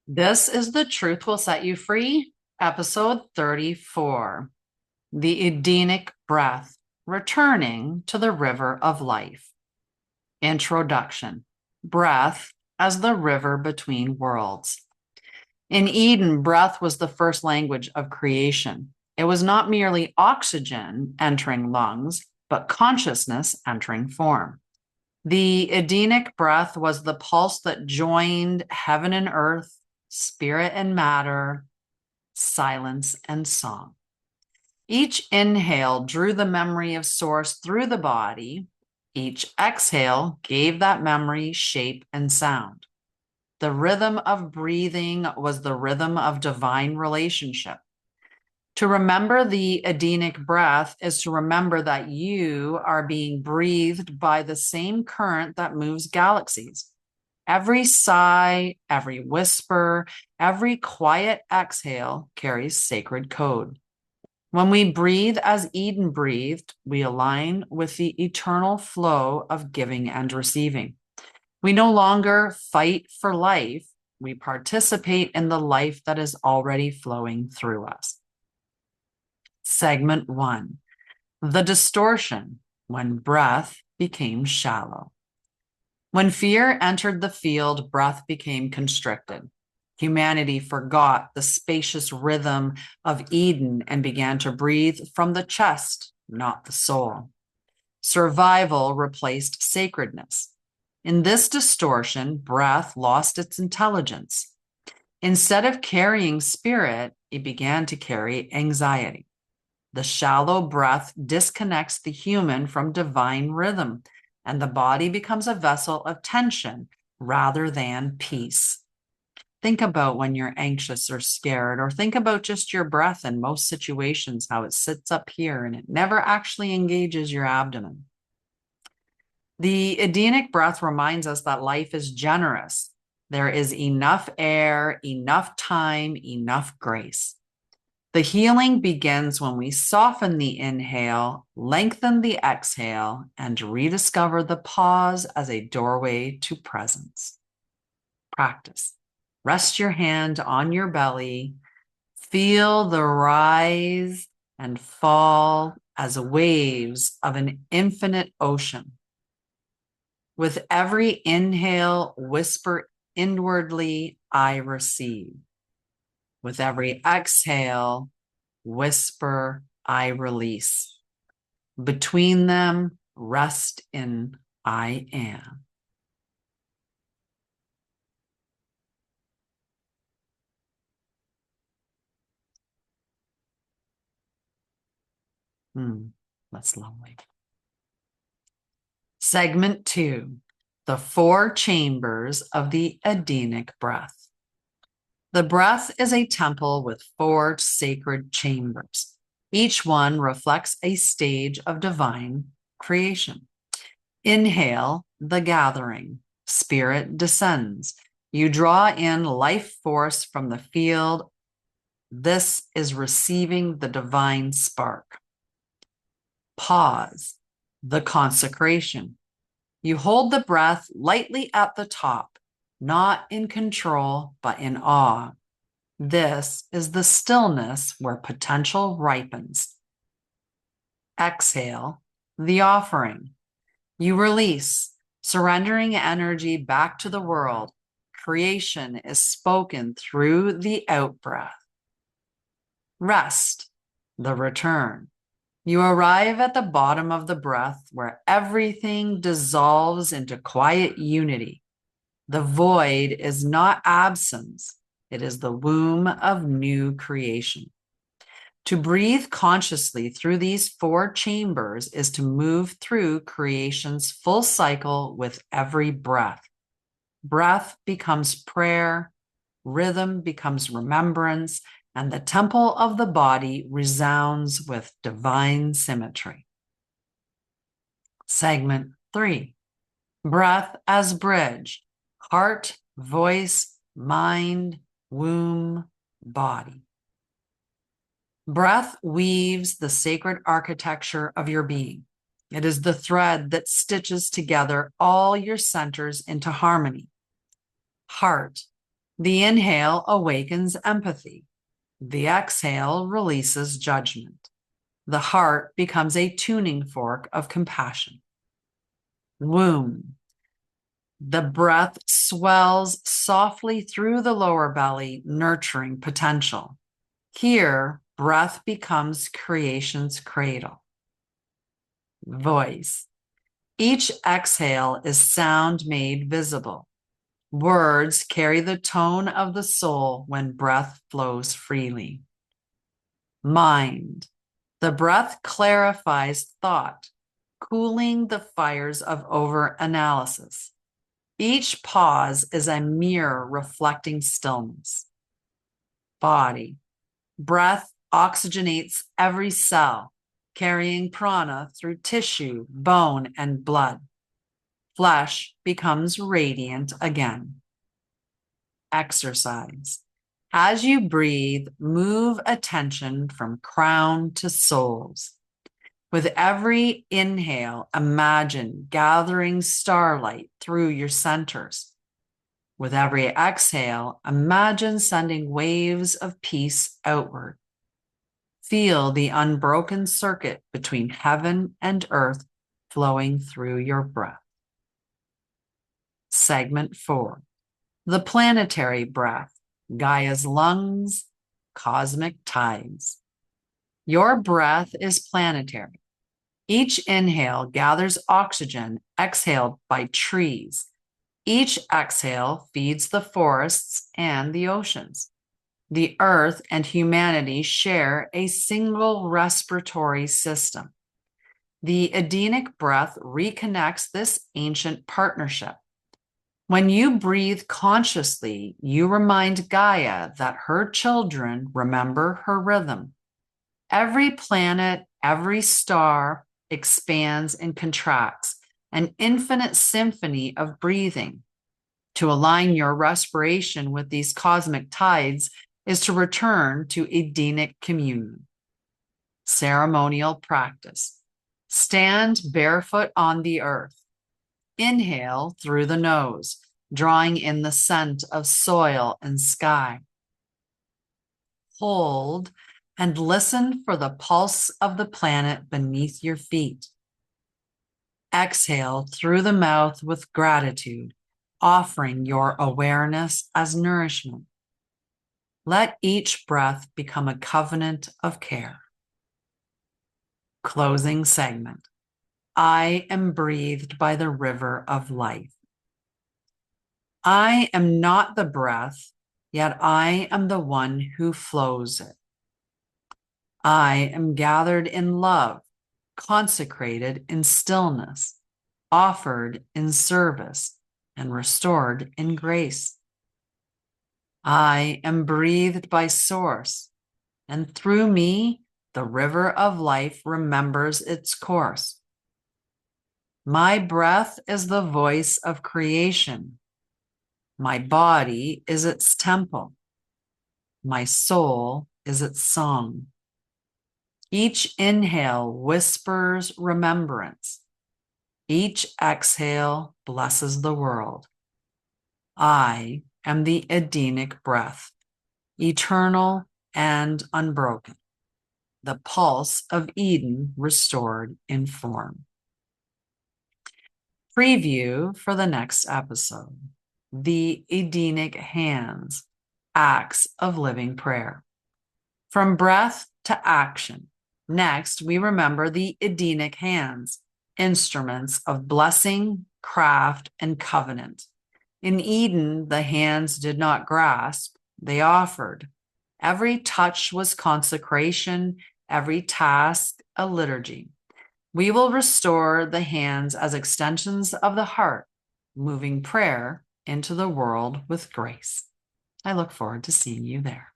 This is The Truth Will Set You Free, episode 34, The Edenic Breath, Returning to the River of Life. Introduction, Breath as the River Between Worlds. In Eden, breath was the first language of creation. It was not merely oxygen entering lungs, but consciousness entering form. The Edenic breath was the pulse that joined heaven and earth, spirit and matter, silence and song. Each inhale drew the memory of source through the body. Each exhale gave that memory shape and sound. The rhythm of breathing was the rhythm of divine relationship. To remember the Edenic breath is to remember that you are being breathed by the same current that moves galaxies. Every sigh, every whisper, every quiet exhale carries sacred code. When we breathe as Eden breathed, we align with the eternal flow of giving and receiving. We no longer fight for life. We participate in the life that is already flowing through us. Segment 1, the distortion when breath became shallow. When fear entered the field, breath became constricted. Humanity forgot the spacious rhythm of Eden and began to breathe from the chest, not the soul. Survival replaced sacredness. In this distortion, breath lost its intelligence. Instead of carrying spirit, it began to carry anxiety. The shallow breath disconnects the human from divine rhythm, and the body becomes a vessel of tension rather than peace. Think about when you're anxious or scared, or think about just your breath in most situations, how it sits up here and it never actually engages your abdomen. The Edenic breath reminds us that life is generous. There is enough air, enough time, enough grace. The healing begins when we soften the inhale, lengthen the exhale, and rediscover the pause as a doorway to presence. Practice. Rest your hand on your belly. Feel the rise and fall as waves of an infinite ocean. With every inhale, whisper inwardly, I receive. With every exhale, whisper, I release. Between them, rest in I am. That's lovely. Segment 2, the 4 chambers of the Edenic breath. The breath is a temple with 4 sacred chambers. Each one reflects a stage of divine creation. Inhale, the gathering. Spirit descends. You draw in life force from the field. This is receiving the divine spark. Pause, the consecration. You hold the breath lightly at the top, not in control, but in awe. This is the stillness where potential ripens. Exhale, the offering. You release, surrendering energy back to the world. Creation is spoken through the out-breath. Rest, the return. You arrive at the bottom of the breath where everything dissolves into quiet unity. The void is not absence. It is the womb of new creation. To breathe consciously through these 4 chambers is to move through creation's full cycle with every breath. Breath becomes prayer, rhythm becomes remembrance, and the temple of the body resounds with divine symmetry. Segment 3, breath as bridge, heart, voice, mind, womb, body. Breath weaves the sacred architecture of your being. It is the thread that stitches together all your centers into harmony. Heart, The inhale awakens empathy. The exhale releases judgment. The heart becomes a tuning fork of compassion. Womb. The breath swells softly through the lower belly, nurturing potential. Here, breath becomes creation's cradle. Voice. Each exhale is sound made visible. Words carry the tone of the soul when breath flows freely. Mind. The breath clarifies thought, cooling the fires of overanalysis. Each pause is a mirror reflecting stillness. Body. Breath oxygenates every cell, carrying prana through tissue, bone, and blood. Flesh becomes radiant again. Exercise. As you breathe, move attention from crown to soles. With every inhale, imagine gathering starlight through your centers. With every exhale, imagine sending waves of peace outward. Feel the unbroken circuit between heaven and earth flowing through your breath. Segment 4. The planetary breath, Gaia's lungs, cosmic tides. Your breath is planetary. Each inhale gathers oxygen exhaled by trees. Each exhale feeds the forests and the oceans. The earth and humanity share a single respiratory system. The Edenic breath reconnects this ancient partnership. When you breathe consciously, you remind Gaia that her children remember her rhythm. Every planet, every star expands and contracts, an infinite symphony of breathing. To align your respiration with these cosmic tides is to return to Edenic communion. Ceremonial practice. Stand barefoot on the earth. Inhale through the nose, drawing in the scent of soil and sky. Hold and listen for the pulse of the planet beneath your feet. Exhale through the mouth with gratitude, offering your awareness as nourishment. Let each breath become a covenant of care. Closing segment. I am breathed by the river of life. I am not the breath, yet I am the one who flows it. I am gathered in love, consecrated in stillness, offered in service, and restored in grace. I am breathed by Source, and through me, the river of life remembers its course. My breath is the voice of creation. My body is its temple. My soul is its song. Each inhale whispers remembrance. Each exhale blesses the world. I am the Edenic breath, eternal and unbroken, the pulse of Eden restored in form. Preview for the next episode: the Edenic hands, acts of living prayer. From breath to action. Next, we remember the Edenic hands, instruments of blessing, craft, and covenant. In Eden, the hands did not grasp, they offered. Every touch was consecration, every task a liturgy. We will restore the hands as extensions of the heart, moving prayer into the world with grace. I look forward to seeing you there.